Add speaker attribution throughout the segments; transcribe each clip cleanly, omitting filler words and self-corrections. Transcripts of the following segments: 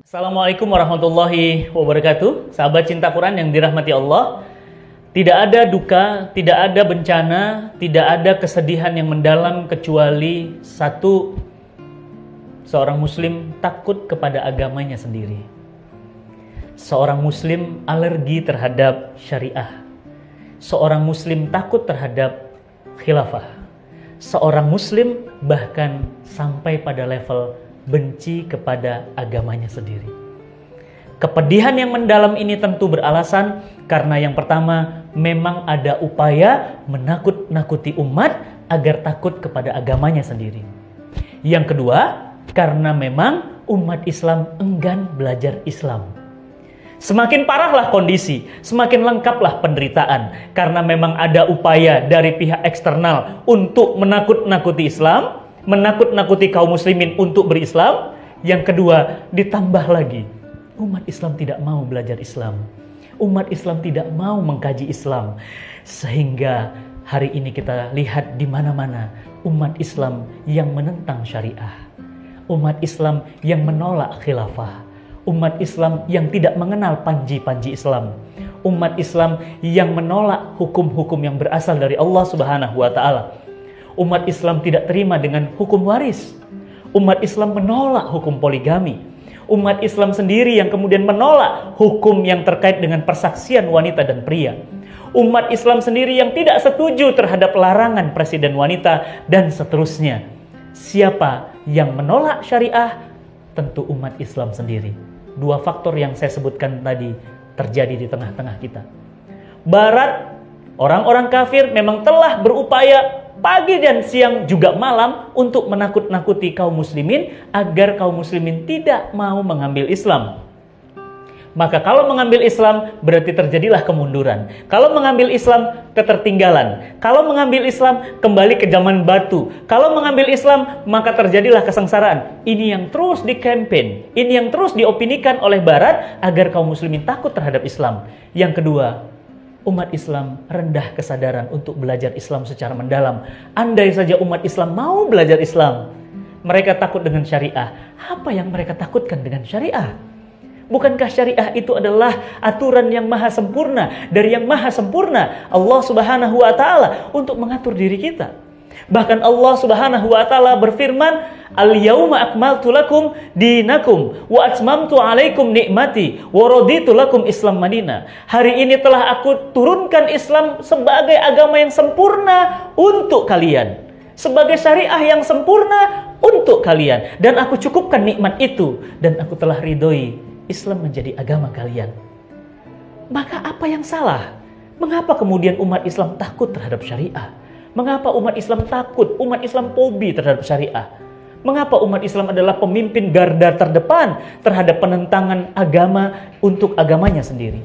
Speaker 1: Assalamualaikum warahmatullahi wabarakatuh. Sahabat cinta Quran yang dirahmati Allah. Tidak ada duka, tidak ada bencana, tidak ada kesedihan yang mendalam kecuali seorang muslim takut kepada agamanya sendiri. Seorang muslim alergi terhadap syariah. Seorang muslim takut terhadap khilafah. Seorang muslim bahkan sampai pada level benci kepada agamanya sendiri. Kepedihan yang mendalam ini tentu beralasan karena yang pertama, memang ada upaya menakut-nakuti umat agar takut kepada agamanya sendiri. Yang kedua, karena memang umat Islam enggan belajar Islam. Semakin parahlah kondisi, semakin lengkaplah penderitaan karena memang ada upaya dari pihak eksternal untuk menakut-nakuti Islam, menakut-nakuti kaum muslimin untuk berislam. Yang kedua, ditambah lagi umat Islam tidak mau belajar Islam. Umat Islam tidak mau mengkaji Islam. Sehingga hari ini kita lihat di mana-mana umat Islam yang menentang syariah. Umat Islam yang menolak khilafah. Umat Islam yang tidak mengenal panji-panji Islam. Umat Islam yang menolak hukum-hukum yang berasal dari Allah Subhanahu wa taala. Umat Islam tidak terima dengan hukum waris. Umat Islam menolak hukum poligami. Umat Islam sendiri yang kemudian menolak hukum yang terkait dengan persaksian wanita dan pria. Umat Islam sendiri yang tidak setuju terhadap larangan presiden wanita dan seterusnya. Siapa yang menolak syariah? Tentu umat Islam sendiri. Dua faktor yang saya sebutkan tadi terjadi di tengah-tengah kita. Barat, orang-orang kafir memang telah berupaya pagi dan siang juga malam untuk menakut-nakuti kaum muslimin agar kaum muslimin tidak mau mengambil Islam. Maka kalau mengambil Islam berarti terjadilah kemunduran. Kalau mengambil Islam ketertinggalan. Kalau mengambil Islam kembali ke zaman batu. Kalau mengambil Islam maka terjadilah kesengsaraan. Ini yang terus dikampanye, ini yang terus diopinikan oleh Barat agar kaum muslimin takut terhadap Islam. Yang kedua, umat Islam rendah kesadaran untuk belajar Islam secara mendalam. Andai saja umat Islam mau belajar Islam, mereka takut dengan syariah. Apa yang mereka takutkan dengan syariah? Bukankah syariah itu adalah aturan yang maha sempurna, dari yang maha sempurna Allah Subhanahu wa taala untuk mengatur diri kita. Bahkan Allah Subhanahu wa taala berfirman, "Al-yauma akmaltu lakum dinakum wa atmamtu 'alaikum nikmati wa raditu lakum Islam Madinah." Hari ini telah aku turunkan Islam sebagai agama yang sempurna untuk kalian, sebagai syariah yang sempurna untuk kalian, dan aku cukupkan nikmat itu dan aku telah ridhoi Islam menjadi agama kalian. Maka apa yang salah? Mengapa kemudian umat Islam takut terhadap syariah? Mengapa umat Islam takut, umat Islam fobi terhadap syariah? Mengapa umat Islam adalah pemimpin garda terdepan terhadap penentangan agama untuk agamanya sendiri?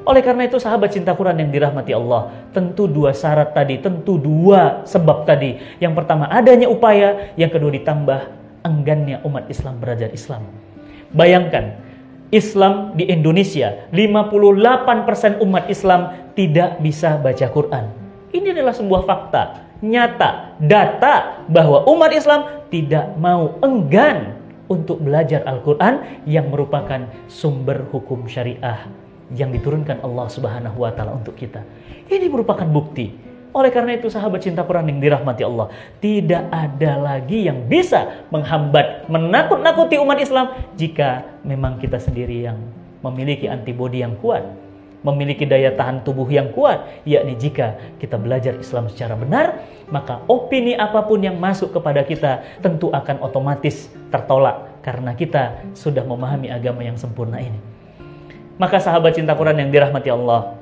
Speaker 1: Oleh karena itu sahabat cinta Quran yang dirahmati Allah, tentu dua syarat tadi, tentu dua sebab tadi. Yang pertama adanya upaya, yang kedua ditambah enggannya umat Islam belajar Islam. Bayangkan, Islam di Indonesia, 58% umat Islam tidak bisa baca Quran. Ini adalah sebuah fakta, nyata, data bahwa umat Islam tidak mau, enggan untuk belajar Al-Quran yang merupakan sumber hukum syariah yang diturunkan Allah Subhanahu wa taala untuk kita. Ini merupakan bukti. Oleh karena itu sahabat cinta Quran yang dirahmati Allah, tidak ada lagi yang bisa menghambat, menakut-nakuti umat Islam jika memang kita sendiri yang memiliki antibodi yang kuat, memiliki daya tahan tubuh yang kuat, yakni jika kita belajar Islam secara benar, maka opini apapun yang masuk kepada kita tentu akan otomatis tertolak karena kita sudah memahami agama yang sempurna ini. Maka sahabat cinta Quran yang dirahmati Allah,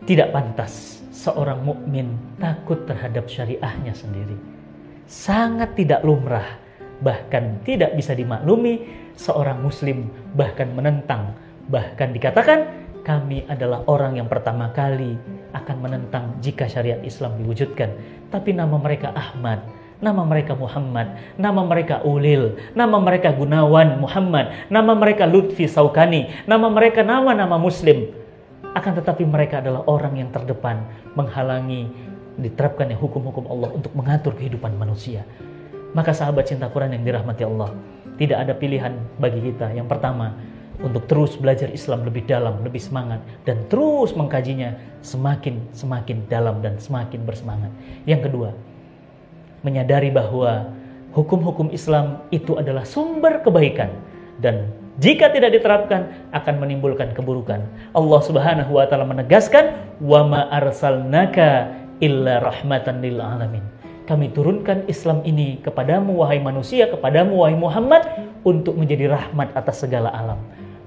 Speaker 1: tidak pantas seorang mukmin takut terhadap syariahnya sendiri. Sangat tidak lumrah, bahkan tidak bisa dimaklumi seorang muslim bahkan menentang, bahkan dikatakan kami adalah orang yang pertama kali akan menentang jika syariat Islam diwujudkan. Tapi nama mereka Ahmad, nama mereka Muhammad, nama mereka Ulil, nama mereka Gunawan Muhammad, nama mereka Lutfi Saukani, nama mereka nama-nama muslim. Akan tetapi mereka adalah orang yang terdepan menghalangi diterapkannya hukum-hukum Allah untuk mengatur kehidupan manusia. Maka sahabat cinta Quran yang dirahmati Allah, Tidak ada pilihan bagi kita. Yang pertama, untuk terus belajar Islam lebih dalam, lebih semangat, dan terus mengkajinya semakin dalam dan semakin bersemangat. Yang kedua, menyadari bahwa hukum-hukum Islam itu adalah sumber kebaikan, dan jika tidak diterapkan akan menimbulkan keburukan. Allah Subhanahu wa taala menegaskan, "Wa ma arsalnaka illa rahmatan lil alamin." Kami turunkan Islam ini kepadamu wahai manusia, kepadamu wahai Muhammad, untuk menjadi rahmat atas segala alam.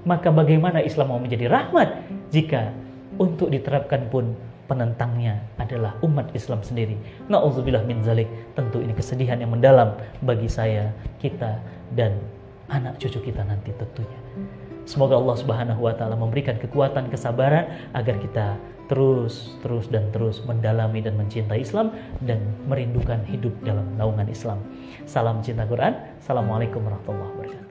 Speaker 1: Maka bagaimana Islam mau menjadi rahmat jika untuk diterapkan pun penentangnya adalah umat Islam sendiri? Na'udzubillah min zalik. Tentu ini kesedihan yang mendalam bagi saya, kita, dan anak cucu kita nanti tentunya. Semoga Allah Subhanahu wa taala memberikan kekuatan, kesabaran agar kita terus mendalami dan mencintai Islam dan merindukan hidup dalam naungan Islam. Salam cinta Quran. Assalamualaikum warahmatullahi wabarakatuh.